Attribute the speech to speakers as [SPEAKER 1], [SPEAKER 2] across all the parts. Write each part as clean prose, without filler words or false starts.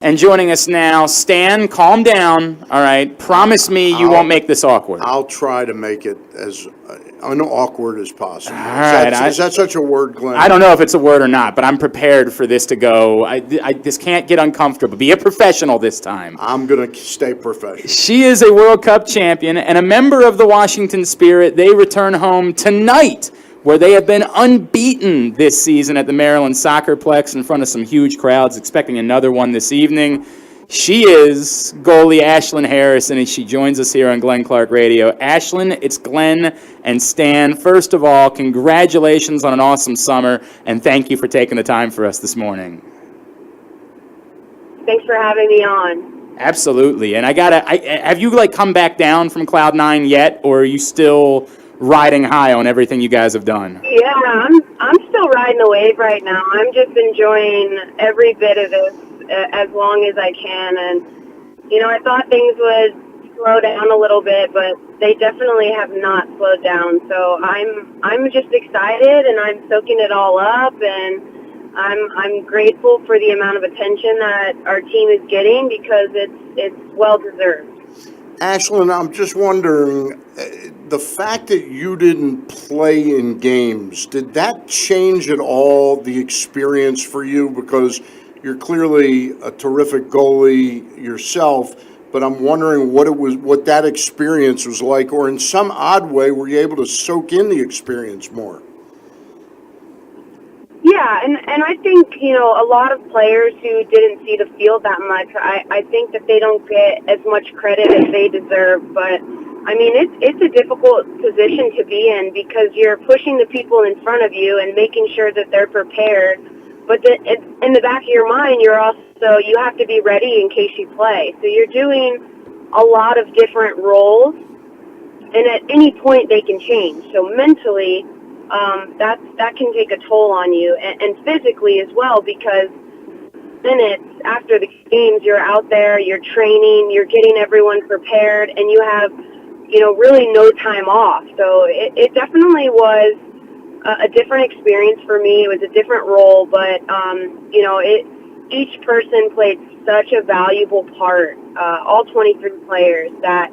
[SPEAKER 1] And joining us now, Stan, calm down, all right? Promise me you won't make this awkward.
[SPEAKER 2] I'll try to make it as unawkward as possible.
[SPEAKER 1] All right.
[SPEAKER 2] Is that such a word, Glenn?
[SPEAKER 1] I don't know if it's a word or not, but I'm prepared for this to go. This can't get uncomfortable. Be a professional this time.
[SPEAKER 2] I'm going to stay professional.
[SPEAKER 1] She is a World Cup champion and a member of the Washington Spirit. They return home tonight, where they have been unbeaten this season at the Maryland Soccerplex in front of some huge crowds, expecting another one this evening. She is goalie Ashlyn Harrison, and she joins us here on Glenn Clark Radio. Ashlyn, it's Glenn and Stan. First of all, congratulations on an awesome summer, and thank you for taking the time for us this morning.
[SPEAKER 3] Thanks for having me on.
[SPEAKER 1] Absolutely. And have you come back down from Cloud 9 yet, or are you still riding high on everything you guys have done?
[SPEAKER 3] Yeah, I'm still riding the wave right now. I'm just enjoying every bit of this as long as I can. And, I thought things would slow down a little bit, but they definitely have not slowed down. So I'm just excited, and I'm soaking it all up, and I'm grateful for the amount of attention that our team is getting because it's well-deserved.
[SPEAKER 2] Ashlyn, I'm just wondering, the fact that you didn't play in games, did that change at all the experience for you? Because you're clearly a terrific goalie yourself, but I'm wondering what that experience was like, or in some odd way, were you able to soak in the experience more?
[SPEAKER 3] Yeah, and I think, a lot of players who didn't see the field that much, I think that they don't get as much credit as they deserve. But, it's a difficult position to be in because you're pushing the people in front of you and making sure that they're prepared. But in the back of your mind, you have to be ready in case you play. So you're doing a lot of different roles, and at any point they can change. So mentally, that can take a toll on you, and physically as well, because minutes after the games, you're out there, you're training, you're getting everyone prepared, and you have, really no time off. So it definitely was a different experience for me. It was a different role, but, each person played such a valuable part, all 23 players, that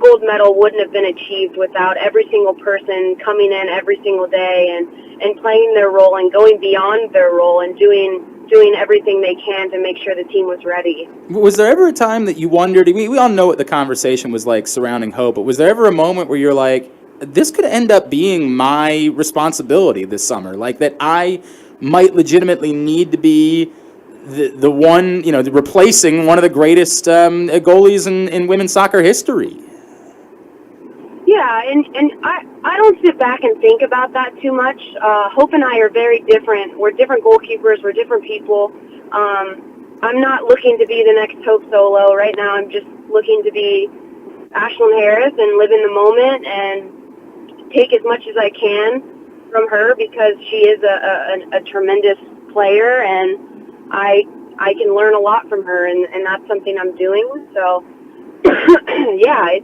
[SPEAKER 3] gold medal wouldn't have been achieved without every single person coming in every single day and playing their role and going beyond their role and doing everything they can to make sure the team was ready.
[SPEAKER 1] Was there ever a time that you wondered, we all know what the conversation was like surrounding Hope, but was there ever a moment where you're like, this could end up being my responsibility this summer, like that I might legitimately need to be the one, replacing one of the greatest goalies in women's soccer history?
[SPEAKER 3] Yeah, and I don't sit back and think about that too much. Hope and I are very different. We're different goalkeepers. We're different people. I'm not looking to be the next Hope Solo. Right now I'm just looking to be Ashlyn Harris and live in the moment and take as much as I can from her because she is a tremendous player, and I can learn a lot from her, and that's something I'm doing. So, yeah,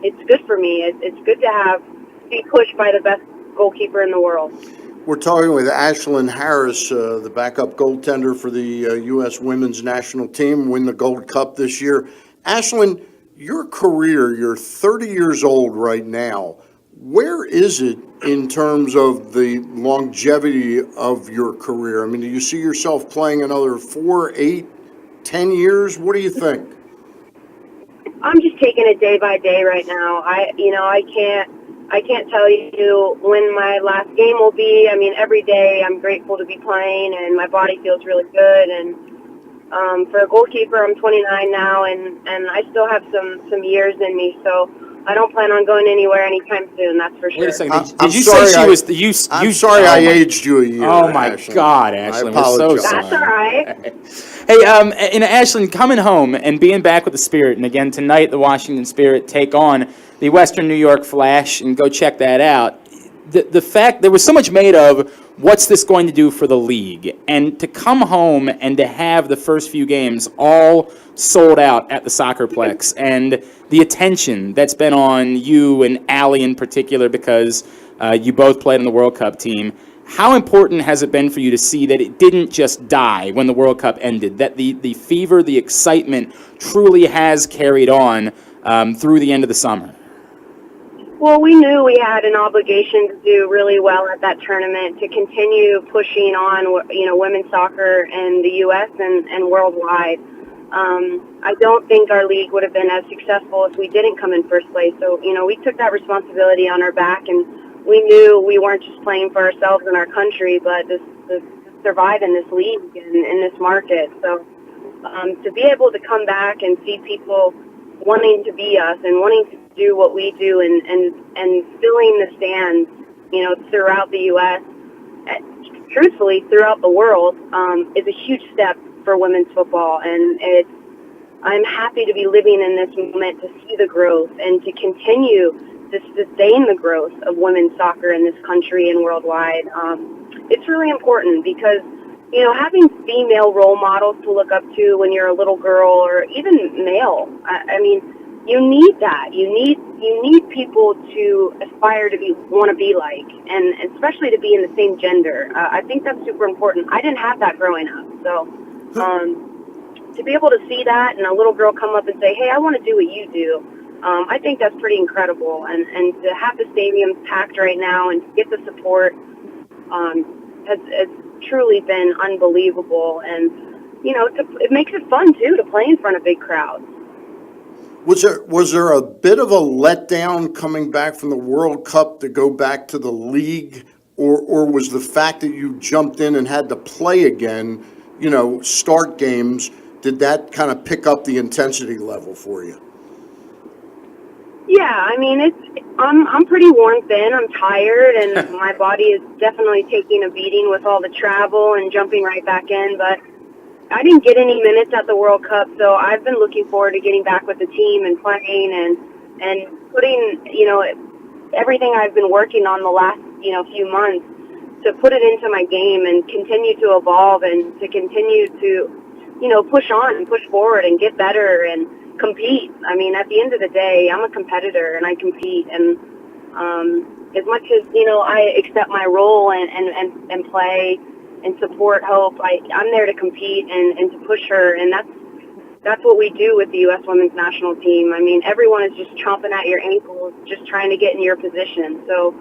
[SPEAKER 3] it's good for me. It's good to be pushed by the best goalkeeper in the world.
[SPEAKER 2] We're talking with Ashlyn Harris, the backup goaltender for the U.S. women's national team, win the Gold Cup this year. Ashlyn, your career, you're 30 years old right now. Where is it in terms of the longevity of your career? Do you see yourself playing another 4, 8, 10 years? What do you think?
[SPEAKER 3] I'm just taking it day by day right now. I can't tell you when my last game will be. Every day I'm grateful to be playing, and my body feels really good. And for a goalkeeper, I'm 29 now, and I still have some years in me. So I don't plan on going anywhere anytime soon. That's for sure.
[SPEAKER 1] Wait a second. Did you say she was?
[SPEAKER 2] I'm sorry I aged you a year.
[SPEAKER 1] Oh my
[SPEAKER 2] Ashlyn.
[SPEAKER 1] God, Ashlyn,
[SPEAKER 2] I apologize.
[SPEAKER 1] we're so sorry.
[SPEAKER 3] That's all right.
[SPEAKER 1] Hey, Ashlyn, coming home and being back with the Spirit, and again tonight the Washington Spirit take on the Western New York Flash, and go check that out. The fact there was so much made of what's this going to do for the league, and to come home and to have the first few games all sold out at the Soccerplex, and the attention that's been on you and Allie in particular because you both played on the World Cup team. How important has it been for you to see that it didn't just die when the World Cup ended, that the fever, the excitement truly has carried on through the end of the summer?
[SPEAKER 3] Well, we knew we had an obligation to do really well at that tournament, to continue pushing on, women's soccer in the U.S. and worldwide. I don't think our league would have been as successful if we didn't come in first place. So, we took that responsibility on our back, and we knew we weren't just playing for ourselves and our country, but to survive in this league and in this market. So to be able to come back and see people wanting to be us and wanting to do what we do and filling the stands, throughout the U.S., truthfully throughout the world, is a huge step for women's football. And I'm happy to be living in this moment to see the growth and to continue to sustain the growth of women's soccer in this country and worldwide. It's really important because, having female role models to look up to when you're a little girl, or even male, I mean, you need that. You need people to aspire to want to be like, and especially to be in the same gender. I think that's super important. I didn't have that growing up, so to be able to see that and a little girl come up and say, "Hey, I want to do what you do," I think that's pretty incredible. And to have the stadiums packed right now and to get the support has truly been unbelievable. And it makes it fun too to play in front of big crowds.
[SPEAKER 2] Was there a bit of a letdown coming back from the World Cup to go back to the league, or was the fact that you jumped in and had to play again, start games, did that kind of pick up the intensity level for you?
[SPEAKER 3] Yeah, I mean, I'm pretty worn thin. I'm tired, and my body is definitely taking a beating with all the travel and jumping right back in. But I didn't get any minutes at the World Cup, so I've been looking forward to getting back with the team and playing and putting, everything I've been working on the last, few months to put it into my game and continue to evolve and to continue to, push on and push forward and get better and compete. I mean, at the end of the day, I'm a competitor and I compete. And as much as, I accept my role and play and support Hope, I'm there to compete and to push her. And that's what we do with the U.S. Women's National Team. I mean, everyone is just chomping at your ankles, just trying to get in your position. So,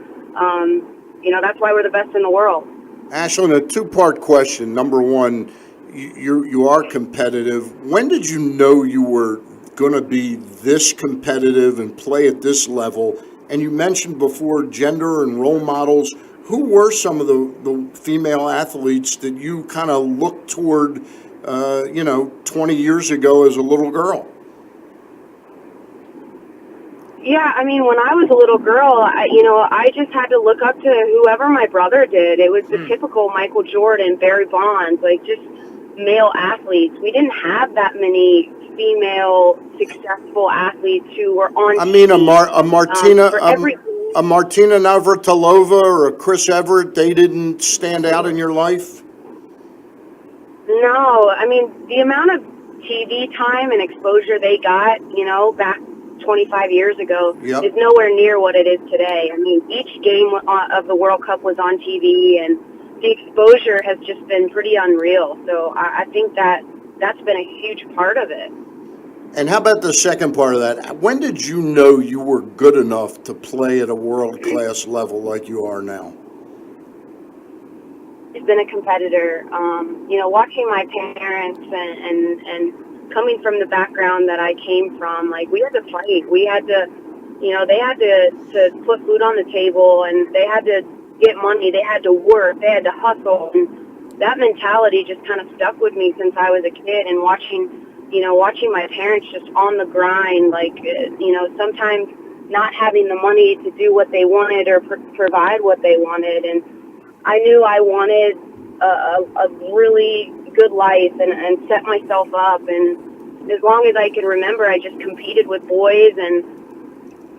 [SPEAKER 3] that's why we're the best in the world.
[SPEAKER 2] Ashlyn, a two-part question. Number one, you are competitive. When did you know you were going to be this competitive and play at this level? And you mentioned before gender and role models. Who were some of the female athletes that you kind of looked toward, 20 years ago as a little girl?
[SPEAKER 3] Yeah, I mean, when I was a little girl, I just had to look up to whoever my brother did. It was the typical Michael Jordan, Barry Bonds, like just male athletes. We didn't have that many female successful athletes who were on.
[SPEAKER 2] I mean, a Martina Navratilova or a Chris Everett, they didn't stand out in your life?
[SPEAKER 3] No, I mean, the amount of TV time and exposure they got, back 25 years ago is nowhere near what it is today. I mean, each game of the World Cup was on TV, and the exposure has just been pretty unreal. So I think that's been a huge part of it.
[SPEAKER 2] And how about the second part of that? When did you know you were good enough to play at a world-class level like you are now?
[SPEAKER 3] I've been a competitor. Watching my parents and coming from the background that I came from, like, we had to fight. We had to, they had to put food on the table, and they had to get money. They had to work. They had to hustle. And that mentality just kind of stuck with me since I was a kid, and watching my parents just on the grind, like, sometimes not having the money to do what they wanted or provide what they wanted. And I knew I wanted a really good life and set myself up. And as long as I can remember, I just competed with boys, and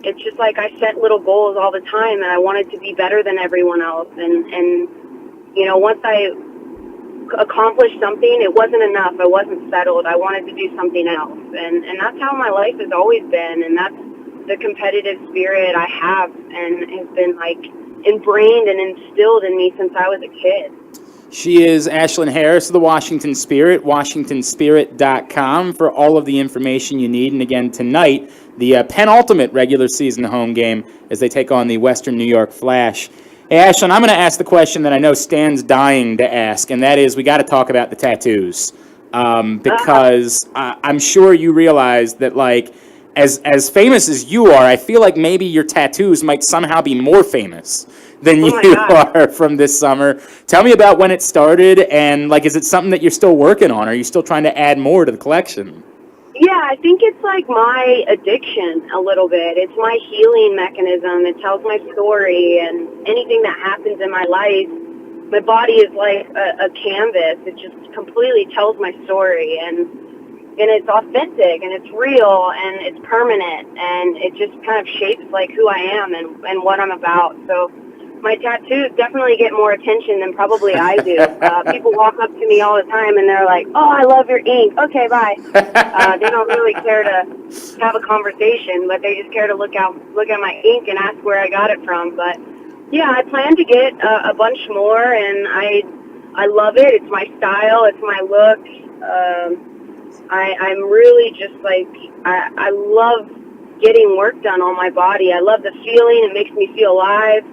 [SPEAKER 3] it's just like I set little goals all the time, and I wanted to be better than everyone else. And once I accomplished something, it wasn't enough. I wasn't settled. I wanted to do something else. And that's how my life has always been. And that's the competitive spirit I have, and has been like ingrained and instilled in me since I was a kid.
[SPEAKER 1] She is Ashlyn Harris of the Washington Spirit, WashingtonSpirit.com for all of the information you need. And again, tonight, the penultimate regular season home game as they take on the Western New York Flash. Hey, Ashlyn, I'm going to ask the question that I know Stan's dying to ask, and that is we got to talk about the tattoos. Because I'm sure you realize that, like, as famous as you are, I feel like maybe your tattoos might somehow be more famous than you are from this summer. Tell me about when it started, and, like, is it something that you're still working on? Are you still trying to add more to the collection?
[SPEAKER 3] Yeah, I think it's like my addiction a little bit. It's my healing mechanism. It tells my story, and anything that happens in my life, my body is like a canvas. It just completely tells my story, and it's authentic, and it's real, and it's permanent, and it just kind of shapes like who I am and what I'm about. So my tattoos definitely get more attention than probably I do. People walk up to me all the time, and they're like, "Oh, I love your ink. Okay, bye." They don't really care to have a conversation, but they just care to look at my ink and ask where I got it from. But yeah, I plan to get a bunch more, and I love it. It's my style. It's my look. I'm really just like, I love getting work done on my body. I love the feeling. It makes me feel alive.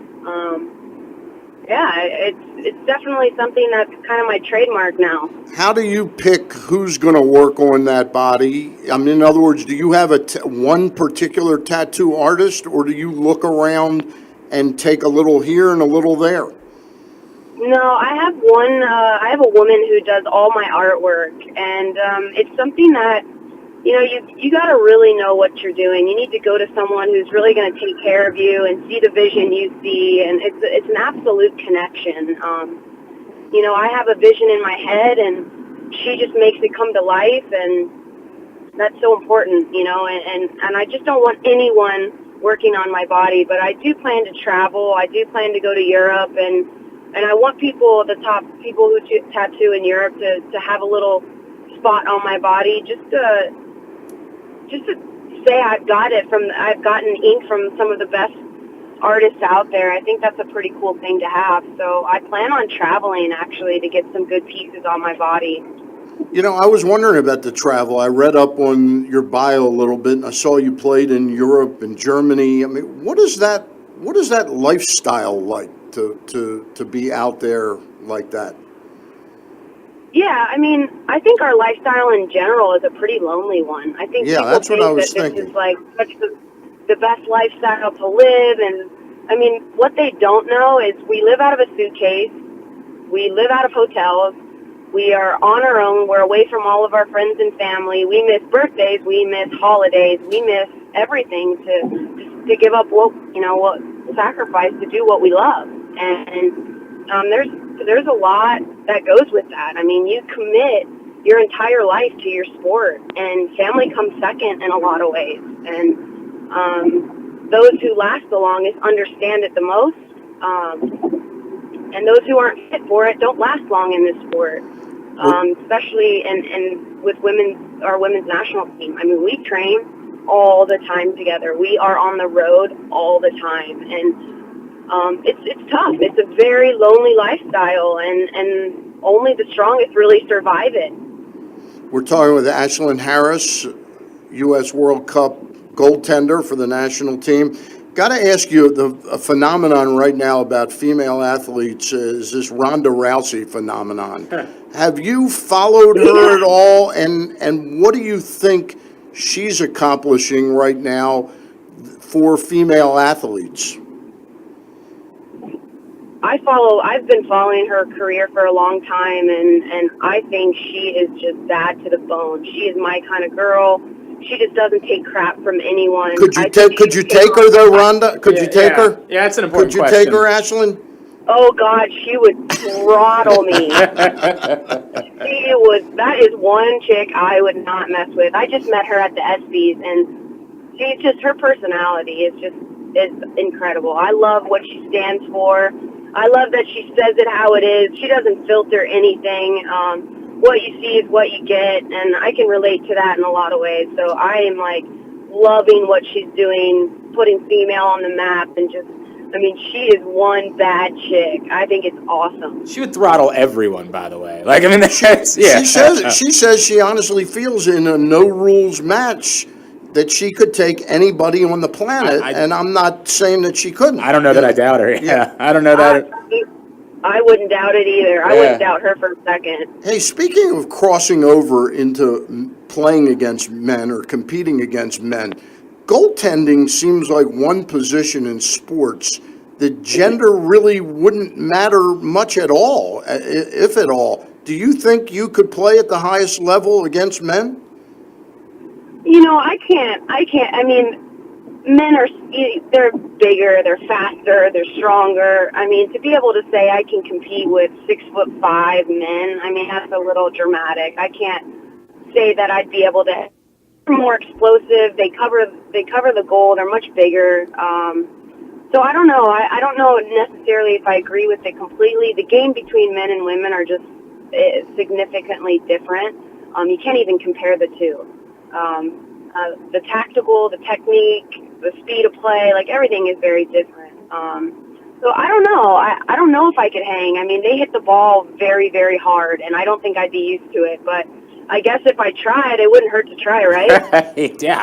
[SPEAKER 3] Yeah, it's definitely something that's kind of my trademark now.
[SPEAKER 2] How do you pick who's going to work on that body? I mean, in other words, do you have one particular tattoo artist, or do you look around and take a little here and a little there?
[SPEAKER 3] No, I have a woman who does all my artwork, and it's something that, you know, you got to really know what you're doing. You need to go to someone who's really going to take care of you and see the vision you see, and it's an absolute connection. You know, I have a vision in my head, and she just makes it come to life, and that's so important, you know, and I just don't want anyone working on my body, but I do plan to travel. I do plan to go to Europe, and I want people, the top people who tattoo in Europe, to have a little spot on my body, just to say I've gotten ink from some of the best artists out there. I think that's a pretty cool thing to have. So I plan on traveling, actually, to get some good pieces on my body.
[SPEAKER 2] You know, I was wondering about the travel. I read up on your bio a little bit, and I saw you played in Europe and Germany. I mean, what is that lifestyle like to be out there like that?
[SPEAKER 3] Yeah, I mean, I think our lifestyle in general is a pretty lonely one. I think people
[SPEAKER 2] that's
[SPEAKER 3] think
[SPEAKER 2] what I was
[SPEAKER 3] that
[SPEAKER 2] thinking.
[SPEAKER 3] this is like such the best lifestyle to live, and I mean, what they don't know is we live out of a suitcase, we live out of hotels, we are on our own, we're away from all of our friends and family, we miss birthdays, we miss holidays, we miss everything to give up what sacrifice to do what we love, and there's a lot that goes with that. I mean, you commit your entire life to your sport, and family comes second in a lot of ways. And those who last the longest understand it the most, and those who aren't fit for it don't last long in this sport, especially with our women's national team. I mean, we train all the time together. We are on the road all the time, and it's tough. It's a very lonely lifestyle, and only the strongest really survive it.
[SPEAKER 2] We're talking with Ashlyn Harris, U.S. World Cup goaltender for the national team. Got to ask you, a phenomenon right now about female athletes is this Ronda Rousey phenomenon. Have you followed her at all, and what do you think she's accomplishing right now for female athletes?
[SPEAKER 3] I've been following her career for a long time, and I think she is just bad to the bone. She is my kind of girl. She just doesn't take crap from anyone.
[SPEAKER 2] Could you take her though, Rhonda? Could you take her?
[SPEAKER 1] Yeah, that's an important question.
[SPEAKER 2] Could you take her, Ashlyn?
[SPEAKER 3] Oh God, she would throttle me. That is one chick I would not mess with. I just met her at the ESPYs, and her personality is incredible. I love what she stands for. I love that she says it how it is. She doesn't filter anything. What you see is what you get, and I can relate to that in a lot of ways. So I am like loving what she's doing, putting female on the map, and just I mean, she is one bad chick. I think it's awesome.
[SPEAKER 1] She would throttle everyone, by the way. Like, I mean, that's, yeah.
[SPEAKER 2] She says she honestly feels in a no rules match that she could take anybody on the planet, and I'm not saying that she couldn't.
[SPEAKER 1] I don't know that I doubt her. Yeah, I don't know that.
[SPEAKER 3] I wouldn't doubt it either. I wouldn't doubt her for a second.
[SPEAKER 2] Hey, speaking of crossing over into playing against men or competing against men, goaltending seems like one position in sports that gender really wouldn't matter much at all, if at all. Do you think you could play at the highest level against men?
[SPEAKER 3] You know, I can't. I mean, men they're bigger, they're faster, they're stronger. I mean, to be able to say I can compete with 6'5" men, I mean, that's a little dramatic. I can't say that I'd be able to. They're more explosive. They cover the goal. They're much bigger. So I don't know. I don't know necessarily if I agree with it completely. The game between men and women are just significantly different. You can't even compare the two. The tactical, the technique, the speed of play, like everything is very different. So I don't know. I don't know if I could hang. I mean, they hit the ball very, very hard, and I don't think I'd be used to it. But I guess if I tried, it wouldn't hurt to try, right?
[SPEAKER 1] Right. Yeah.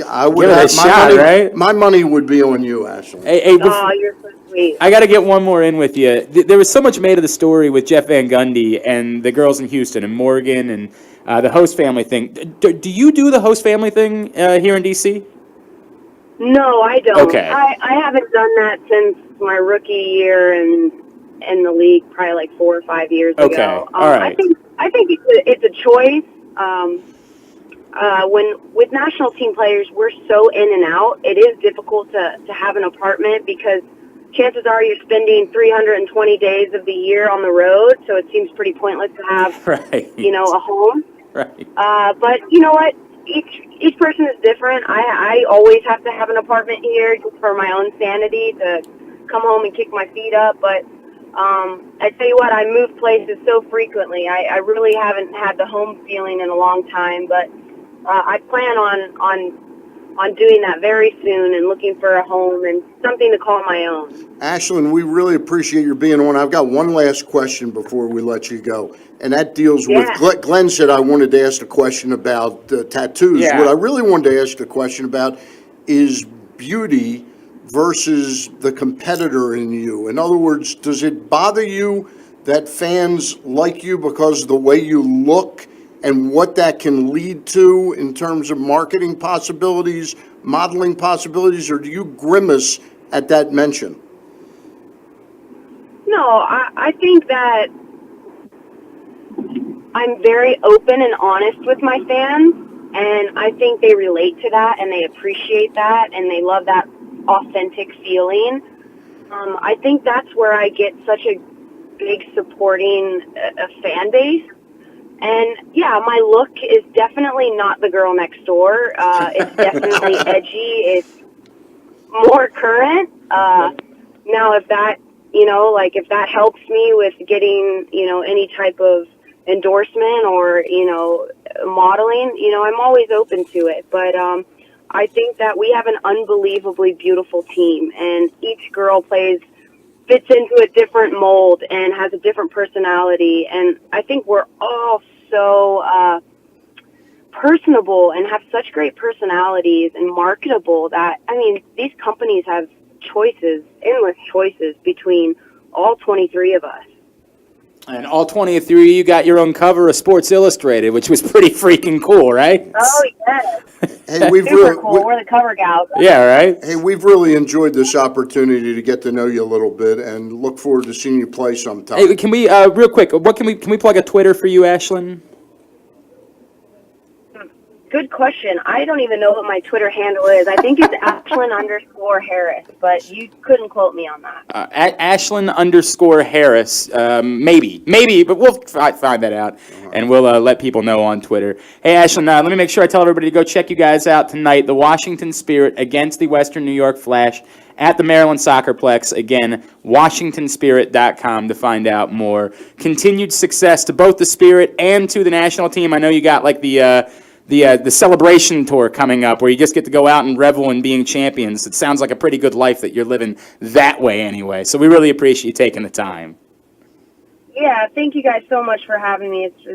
[SPEAKER 2] I would
[SPEAKER 1] give it
[SPEAKER 2] have
[SPEAKER 1] a shot,
[SPEAKER 2] money,
[SPEAKER 1] right?
[SPEAKER 2] My money would be on you, Ashlyn.
[SPEAKER 1] Hey,
[SPEAKER 3] Oh, you're so sweet.
[SPEAKER 1] I got to get one more in with you. There was so much made of the story with Jeff Van Gundy and the girls in Houston and Morgan and the host family thing. Do you do the host family thing here in D.C.?
[SPEAKER 3] No, I don't.
[SPEAKER 1] Okay.
[SPEAKER 3] I haven't done that since my rookie year in the league, probably like 4 or 5 years ago.
[SPEAKER 1] Okay. All right.
[SPEAKER 3] I think it's a choice. When with national team players, we're so in and out. It is difficult to have an apartment because chances are you're spending 320 days of the year on the road. So it seems pretty pointless to have,
[SPEAKER 1] Right.
[SPEAKER 3] a home.
[SPEAKER 1] Right.
[SPEAKER 3] But you know what? Each person is different. I always have to have an apartment here just for my own sanity to come home and kick my feet up. But I tell you what, I move places so frequently. I really haven't had the home feeling in a long time. But I plan on doing that very soon and looking for a home and something to call my own.
[SPEAKER 2] Ashlyn, we really appreciate your being on. I've got one last question before we let you go, and that deals with Glenn said I wanted to ask a question about tattoos.
[SPEAKER 1] Yeah.
[SPEAKER 2] What I really wanted to ask a question about is beauty versus the competitor in you. In other words, does it bother you that fans like you because of the way you look and what that can lead to in terms of marketing possibilities, modeling possibilities, or do you grimace at that mention?
[SPEAKER 3] No, I think that I'm very open and honest with my fans, and I think they relate to that, and they appreciate that, and they love that authentic feeling. I think that's where I get such a big supporting fan base. And, yeah, my look is definitely not the girl next door. It's definitely edgy. It's more current. Now, if that, if that helps me with getting, any type of endorsement or, modeling, I'm always open to it. But I think that we have an unbelievably beautiful team, and each girl fits into a different mold and has a different personality. And I think we're all so personable and have such great personalities and marketable that, these companies have endless choices between all 23 of us.
[SPEAKER 1] And all 23, you got your own cover of Sports Illustrated, which was pretty freaking cool, right?
[SPEAKER 3] Oh, yes.
[SPEAKER 2] Hey,
[SPEAKER 3] Super cool. We're the cover gals.
[SPEAKER 1] Yeah, right?
[SPEAKER 2] Hey, we've really enjoyed this opportunity to get to know you a little bit and look forward to seeing you play sometime.
[SPEAKER 1] Hey, can we, real quick, can we plug a Twitter for you, Ashlyn?
[SPEAKER 3] Good question. I don't even know what my Twitter handle is. I think it's Ashlyn_Harris, but you couldn't quote me on that.
[SPEAKER 1] At Ashlyn_Harris, maybe, but we'll find that out, and we'll let people know on Twitter. Hey, Ashlyn, let me make sure I tell everybody to go check you guys out tonight. The Washington Spirit against the Western New York Flash at the Maryland Soccerplex. Again, WashingtonSpirit.com to find out more. Continued success to both the Spirit and to the national team. I know you got like the the celebration tour coming up, where you just get to go out and revel in being champions. It sounds like a pretty good life that you're living that way anyway. So we really appreciate you taking the time.
[SPEAKER 3] Yeah, thank you guys so much for having me. It's